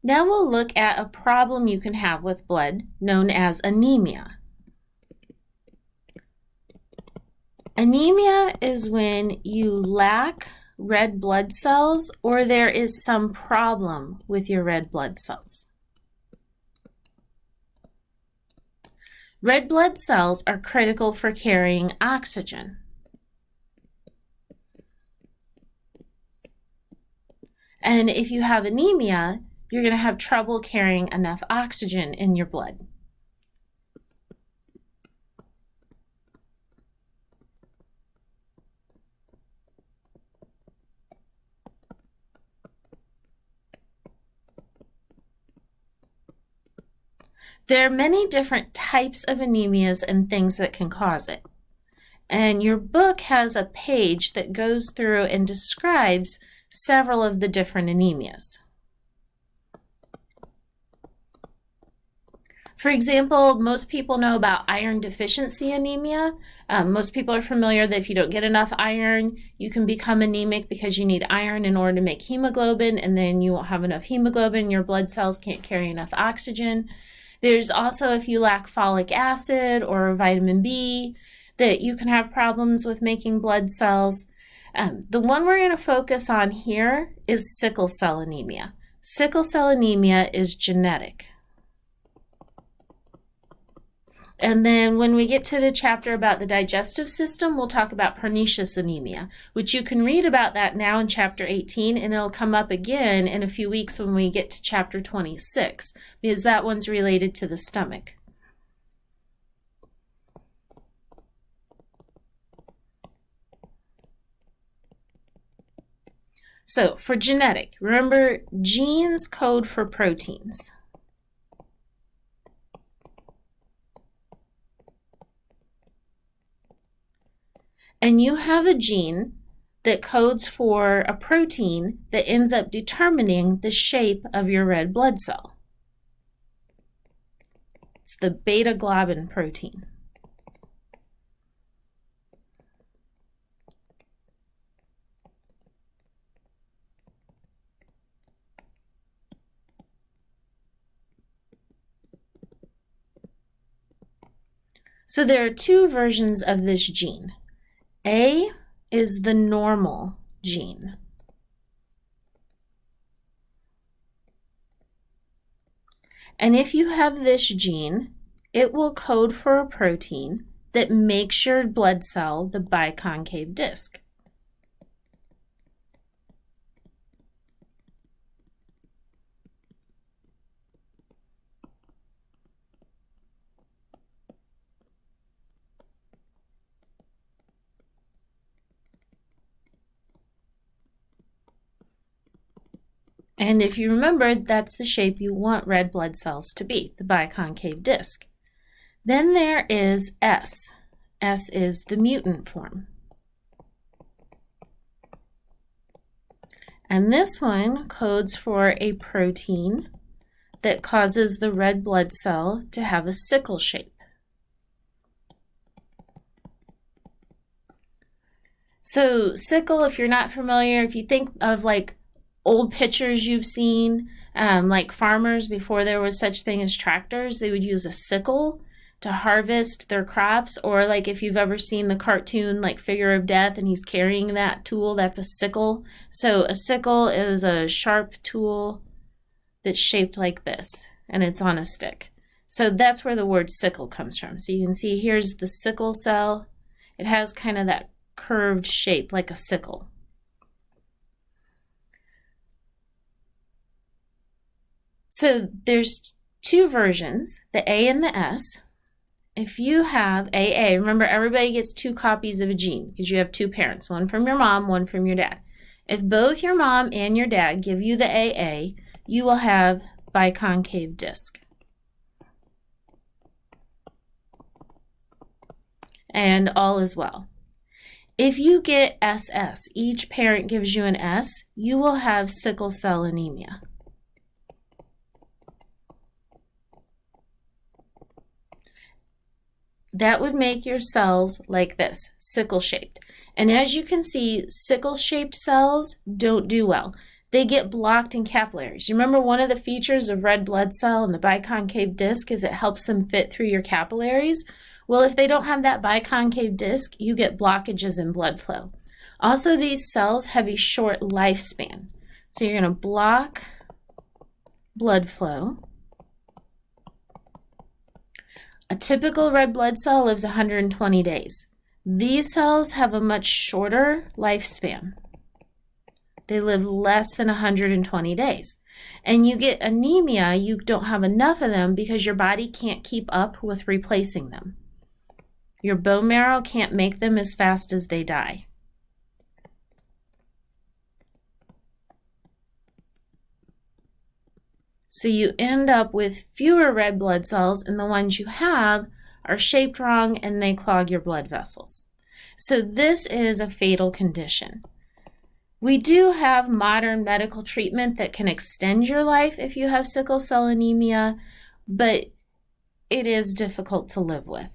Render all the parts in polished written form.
Now we'll look at a problem you can have with blood known as anemia. Anemia is when you lack red blood cells or there is some problem with your red blood cells. Red blood cells are critical for carrying oxygen. And if you have anemia, you're going to have trouble carrying enough oxygen in your blood. There are many different types of anemias and things that can cause it. And your book has a page that goes through and describes several of the different anemias. For example, most people know about iron deficiency anemia. Most people are familiar that if you don't get enough iron, you can become anemic because you need iron in order to make hemoglobin, and then you won't have enough hemoglobin, your blood cells can't carry enough oxygen. There's also, if you lack folic acid or vitamin B, that you can have problems with making blood cells. The one we're going to focus on here is sickle cell anemia. Sickle cell anemia is genetic. And then when we get to the chapter about the digestive system, we'll talk about pernicious anemia, which you can read about that now in chapter 18, and it'll come up again in a few weeks when we get to chapter 26, because that one's related to the stomach. So for genetic, remember genes code for proteins. And you have a gene that codes for a protein that ends up determining the shape of your red blood cell. It's the beta globin protein. So there are two versions of this gene. A is the normal gene. And if you have this gene, it will code for a protein that makes your blood cell the biconcave disc. And if you remember, that's the shape you want red blood cells to be, the biconcave disc. Then there is S. S is the mutant form. And this one codes for a protein that causes the red blood cell to have a sickle shape. So sickle, if you're not familiar, if you think of like old pictures you've seen, like farmers before there was such thing as tractors, they would use a sickle to harvest their crops. Or like if you've ever seen the cartoon like Figure of Death and he's carrying that tool, that's a sickle. So a sickle is a sharp tool that's shaped like this, and it's on a stick. So that's where the word sickle comes from. So you can see here's the sickle cell. It has kind of that curved shape like a sickle. So there's two versions, the A and the S. If you have AA, remember everybody gets 2 copies of a gene because you have 2 parents, one from your mom, one from your dad. If both your mom and your dad give you the AA, you will have biconcave disc. And all is well. If you get SS, each parent gives you an S, you will have sickle cell anemia. That would make your cells like this, sickle-shaped. And as you can see, sickle-shaped cells don't do well. they get blocked in capillaries. You remember one of the features of red blood cell and the biconcave disc is it helps them fit through your capillaries. Well, if they don't have that biconcave disc, you get blockages in blood flow. Also, these cells have a short lifespan. So you're going to block blood flow. A typical red blood cell lives 120 days. These cells have a much shorter lifespan. They live less than 120 days. And you get anemia, you don't have enough of them because your body can't keep up with replacing them. Your bone marrow can't make them as fast as they die. So you end up with fewer red blood cells, and the ones you have are shaped wrong and they clog your blood vessels. So this is a fatal condition. We do have modern medical treatment that can extend your life if you have sickle cell anemia, but it is difficult to live with.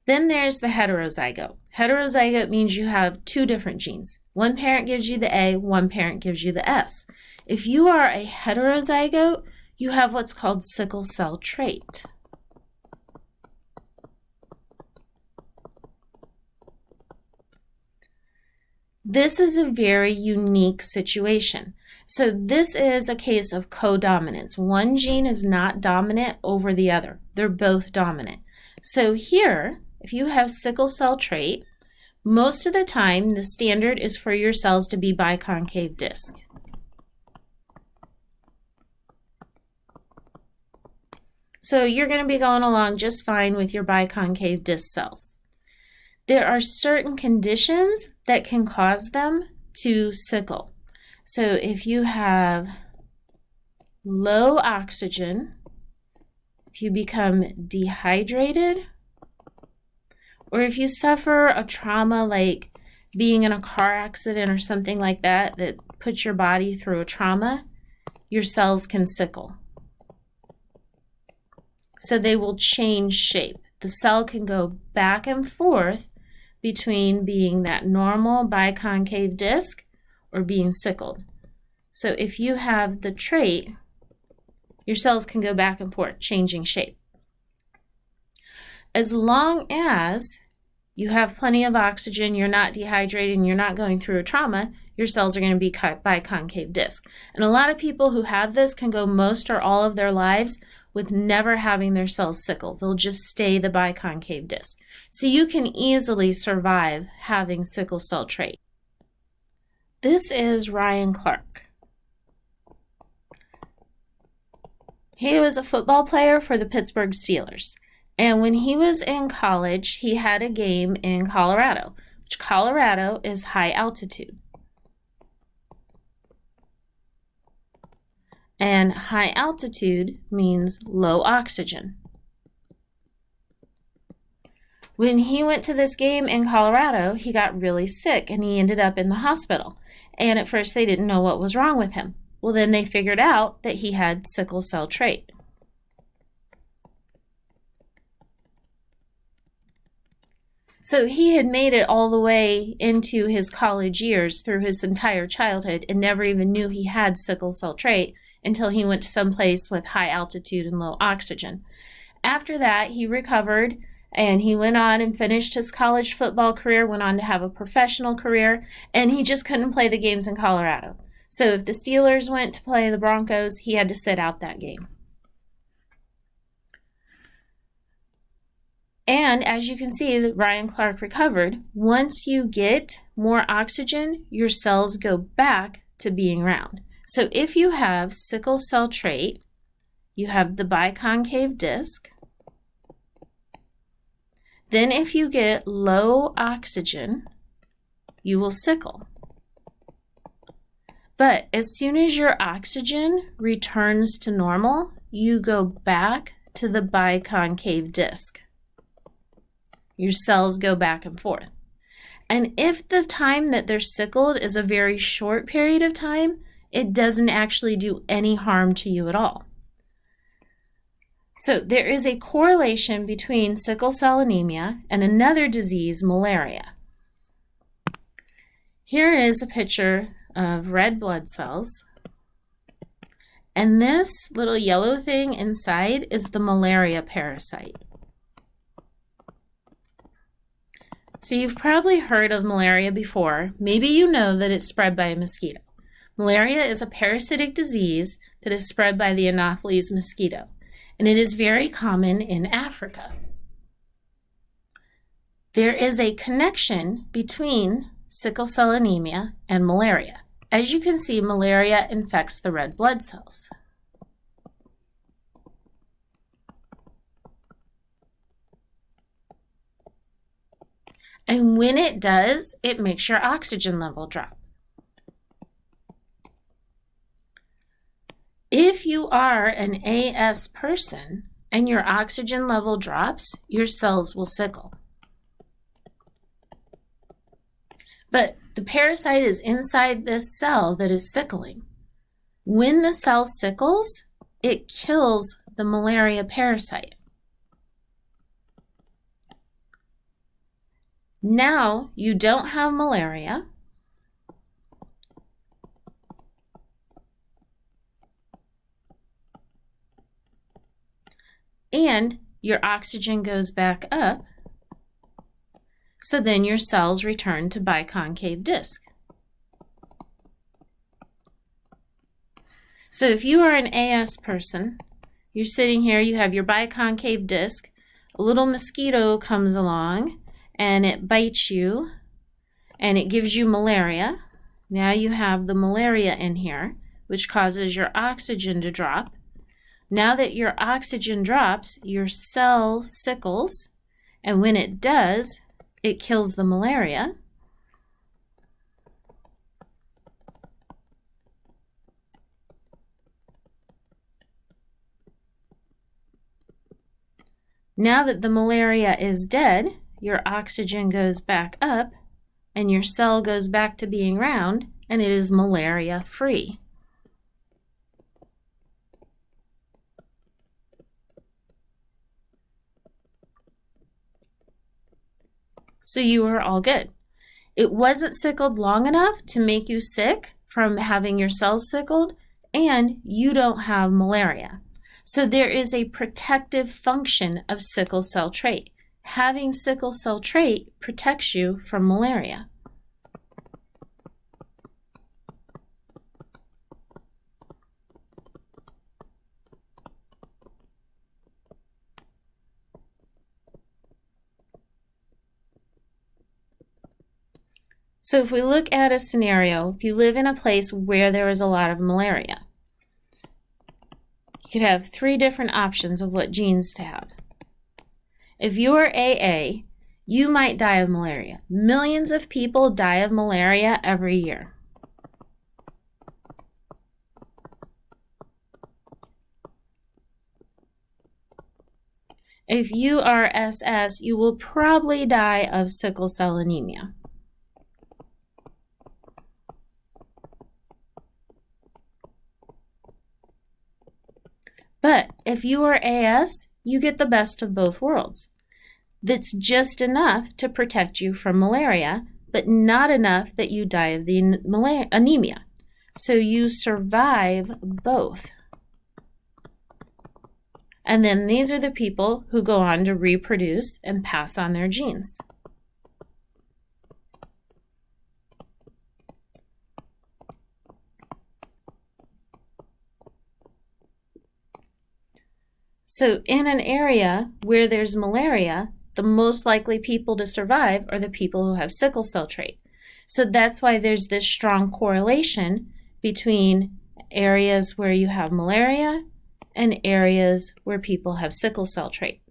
Then there's the heterozygote. Heterozygote means you have two different genes. One parent gives you the A, one parent gives you the S. If you are a heterozygote, you have what's called sickle cell trait. This is a very unique situation. So this is a case of codominance. One gene is not dominant over the other. They're both dominant. So here, if you have sickle cell trait, most of the time the standard is for your cells to be biconcave disc. So you're going to be going along just fine with your biconcave disc cells. There are certain conditions that can cause them to sickle. So if you have low oxygen, if you become dehydrated, or if you suffer a trauma like being in a car accident or something like that that puts your body through a trauma, your cells can sickle. So they will change shape. The cell can go back and forth between being that normal biconcave disc or being sickled. So if you have the trait, your cells can go back and forth, changing shape. As long as you have plenty of oxygen, you're not dehydrated, and you're not going through a trauma, your cells are going to be biconcave disc. And a lot of people who have this can go most or all of their lives with never having their cells sickle. They'll just stay the biconcave disc. So you can easily survive having sickle cell trait. This is Ryan Clark. He was a football player for the Pittsburgh Steelers. And when he was in college, he had a game in Colorado, which Colorado is high altitude. And high altitude means low oxygen. When he went to this game in Colorado, he got really sick and he ended up in the hospital. And at first they didn't know what was wrong with him. Well, then they figured out that he had sickle cell trait. So he had made it all the way into his college years through his entire childhood and never even knew he had sickle cell trait until he went to some place with high altitude and low oxygen. After that, he recovered and he went on and finished his college football career, went on to have a professional career, and he just couldn't play the games in Colorado. So if the Steelers went to play the Broncos, he had to sit out that game. And as you can see, Ryan Clark recovered. Once you get more oxygen, your cells go back to being round. So if you have sickle cell trait, you have the biconcave disc. Then if you get low oxygen, you will sickle. But as soon as your oxygen returns to normal, you go back to the biconcave disc. Your cells go back and forth. And if the time that they're sickled is a very short period of time, it doesn't actually do any harm to you at all. So there is a correlation between sickle cell anemia and another disease, malaria. Here is a picture of red blood cells. And this little yellow thing inside is the malaria parasite. So you've probably heard of malaria before. Maybe you know that it's spread by a mosquito. Malaria is a parasitic disease that is spread by the Anopheles mosquito, and it is very common in Africa. There is a connection between sickle cell anemia and malaria. As you can see, malaria infects the red blood cells. And when it does, it makes your oxygen level drop. If you are an AS person and your oxygen level drops, your cells will sickle. But the parasite is inside this cell that is sickling. When the cell sickles, it kills the malaria parasite. Now you don't have malaria. And your oxygen goes back up. So then your cells return to biconcave disc. So if you are an AS person, you're sitting here, you have your biconcave disc, a little mosquito comes along and it bites you and it gives you malaria. Now you have the malaria in here, which causes your oxygen to drop. Now that your oxygen drops, your cell sickles, and when it does, it kills the malaria. Now that the malaria is dead, your oxygen goes back up and your cell goes back to being round, and it is malaria free. So you are all good. It wasn't sickled long enough to make you sick from having your cells sickled, and you don't have malaria. So there is a protective function of sickle cell trait. Having sickle cell trait protects you from malaria. So if we look at a scenario, if you live in a place where there is a lot of malaria, you could have 3 different options of what genes to have. If you are AA, you might die of malaria. Millions of people die of malaria every year. If you are SS, you will probably die of sickle cell anemia. But if you are AS, you get the best of both worlds. That's just enough to protect you from malaria, but not enough that you die of the anemia. So you survive both. And then these are the people who go on to reproduce and pass on their genes. So in an area where there's malaria, the most likely people to survive are the people who have sickle cell trait. So that's why there's this strong correlation between areas where you have malaria and areas where people have sickle cell trait.